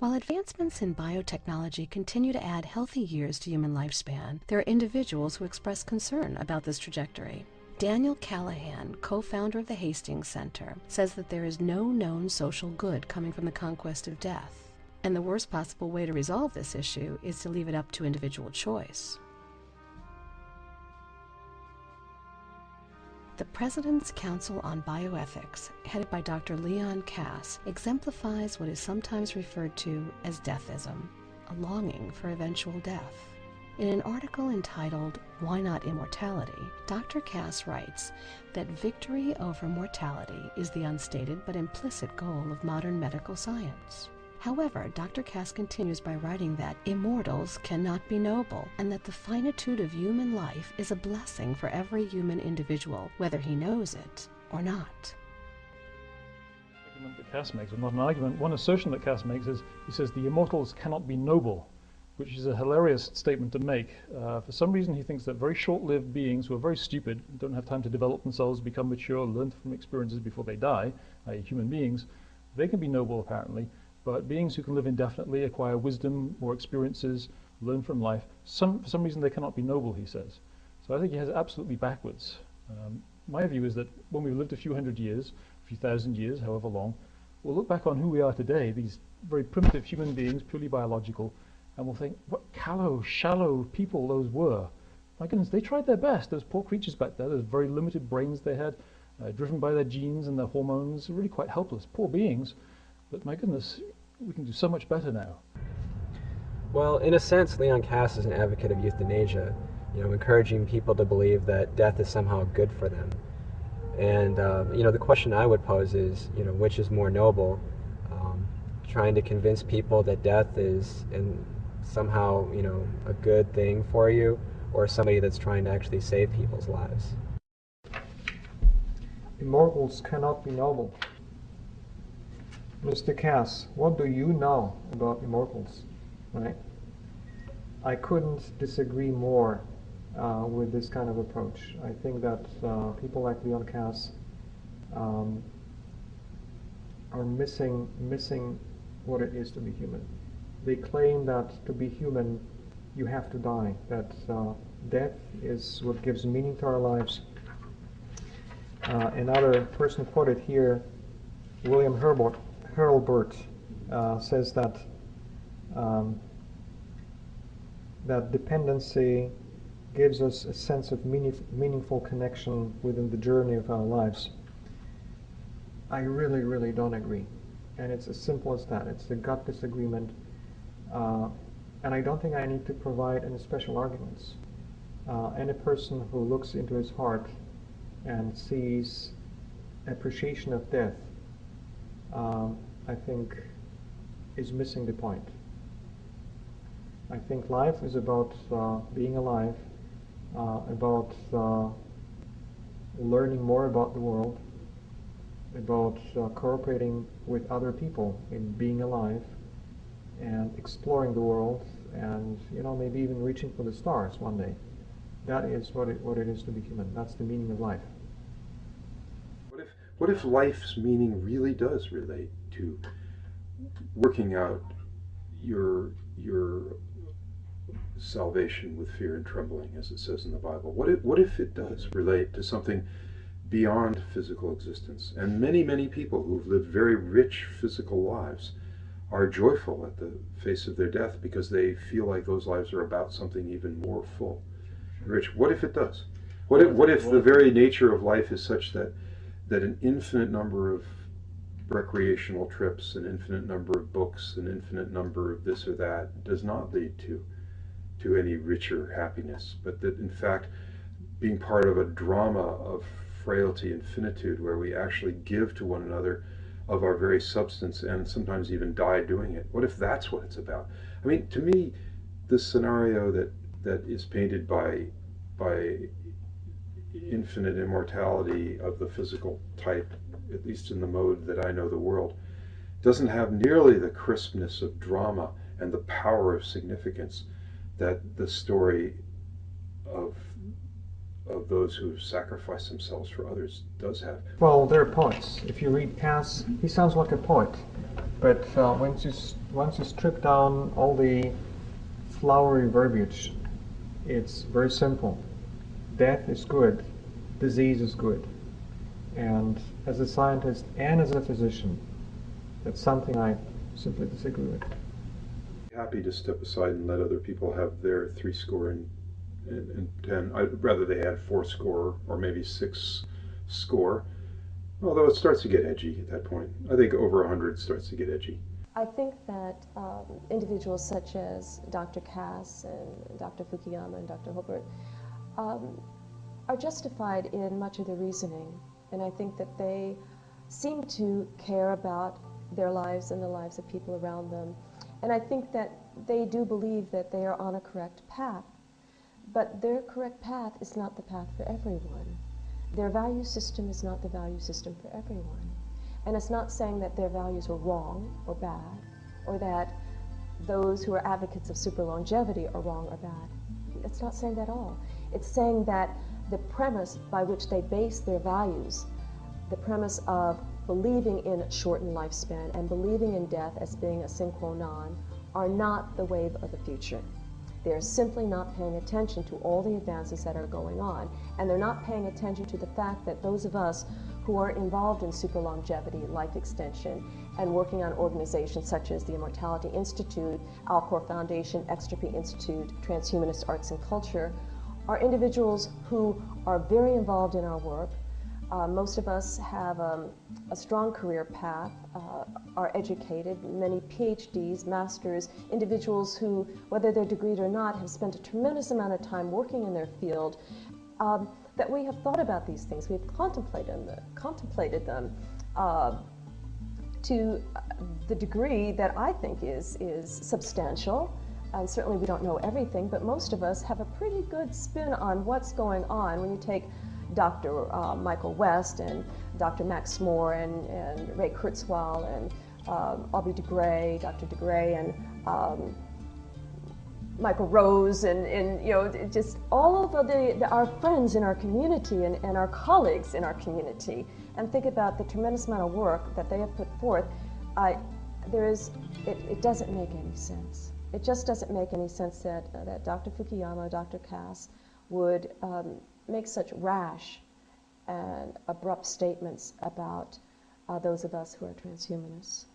While advancements in biotechnology continue to add healthy years to human lifespan, there are individuals who express concern about this trajectory. Daniel Callahan, co-founder of the Hastings Center, says that there is no known social good coming from the conquest of death, and the worst possible way to resolve this issue is to leave it up to individual choice. The President's Council on Bioethics, headed by Dr. Leon Kass, exemplifies what is sometimes referred to as deathism, a longing for eventual death. In an article entitled, "Why Not Immortality?" Dr. Kass writes that victory over mortality is the unstated but implicit goal of modern medical science. However, Dr. Kass continues by writing that immortals cannot be noble, and that the finitude of human life is a blessing for every human individual, whether he knows it or not. The argument that Kass makes, or not an argument, one assertion that Kass makes is, he says the immortals cannot be noble, which is a hilarious statement to make. For some reason he thinks that very short-lived beings who are very stupid, don't have time to develop themselves, become mature, learn from experiences before they die, i.e. human beings, they can be noble apparently. But beings who can live indefinitely, acquire wisdom, more experiences, learn from life, for some reason they cannot be noble, he says. So I think he has it absolutely backwards. My view is that when we've lived a few hundred years, a few thousand years, however long, we'll look back on who we are today, these very primitive human beings, purely biological, and we'll think, what callow, shallow people those were. My goodness, they tried their best, those poor creatures back there, those very limited brains they had, driven by their genes and their hormones, really quite helpless, poor beings. But my goodness, we can do so much better now. Well, in a sense, Leon Kass is an advocate of euthanasia, encouraging people to believe that death is somehow good for them. And, the question I would pose is, which is more noble? Trying to convince people that death is somehow, a good thing for you, or somebody that's trying to actually save people's lives. Immortals cannot be noble. Mr. Kass, what do you know about immortals? Right? I couldn't disagree more with this kind of approach. I think that people like Leon Kass are missing what it is to be human. They claim that to be human, you have to die, that death is what gives meaning to our lives. Another person quoted here, William Hurlburt, says that that dependency gives us a sense of meaningful connection within the journey of our lives. I really don't agree, and it's as simple as that. It's a gut disagreement, and I don't think I need to provide any special arguments. Any person who looks into his heart and sees appreciation of death, I think, is missing the point. I think life is about being alive, about learning more about the world, about cooperating with other people in being alive and exploring the world, and maybe even reaching for the stars one day. That is what it is to be human. That's the meaning of life. What if life's meaning really does relate to working out your salvation with fear and trembling, as it says in the Bible? What if it does relate to something beyond physical existence? And many people who've lived very rich physical lives are joyful at the face of their death because they feel like those lives are about something even more full and rich. What if it does? What if the very nature of life is such that an infinite number of recreational trips, an infinite number of books, an infinite number of this or that does not lead to any richer happiness, but that in fact being part of a drama of frailty and finitude where we actually give to one another of our very substance and sometimes even die doing it? What if that's what it's about? I mean, to me, this scenario that is painted by infinite immortality of the physical type, at least in the mode that I know the world, doesn't have nearly the crispness of drama and the power of significance that the story of those who sacrifice themselves for others does have. Well, they're poets. If you read Kass, he sounds like a poet. But once you strip down all the flowery verbiage, it's very simple. Death is good, disease is good. And as a scientist and as a physician, that's something I simply disagree with. Happy to step aside and let other people have their 70. I'd rather they had 40 or maybe 60. Although it starts to get edgy at that point. I think over 100 starts to get edgy. I think that individuals such as Dr. Cass and Dr. Fukuyama and Dr. Hilbert are justified in much of their reasoning. And I think that they seem to care about their lives and the lives of people around them. And I think that they do believe that they are on a correct path. But their correct path is not the path for everyone. Their value system is not the value system for everyone. And it's not saying that their values are wrong or bad, or that those who are advocates of super longevity are wrong or bad. It's not saying that at all. It's saying that the premise by which they base their values, the premise of believing in shortened lifespan and believing in death as being a sine qua non, are not the wave of the future. They're simply not paying attention to all the advances that are going on, and they're not paying attention to the fact that those of us who are involved in super longevity, life extension, and working on organizations such as the Immortality Institute, Alcor Foundation, Extropy Institute, Transhumanist Arts and Culture, are individuals who are very involved in our work. Most of us have a strong career path, are educated, many PhDs, masters, individuals who, whether they're degreed or not, have spent a tremendous amount of time working in their field, that we have thought about these things, we've contemplated them to the degree that I think is substantial. And certainly we don't know everything, but most of us have a pretty good spin on what's going on. When you take Dr. Michael West and Dr. Max Moore and Ray Kurzweil and Aubrey de Grey, Dr. de Grey and Michael Rose and you know, just all of our friends in our community and our colleagues in our community, and think about the tremendous amount of work that they have put forth, it doesn't make any sense. It just doesn't make any sense that Dr. Fukuyama, Dr. Cass would make such rash and abrupt statements about those of us who are transhumanists.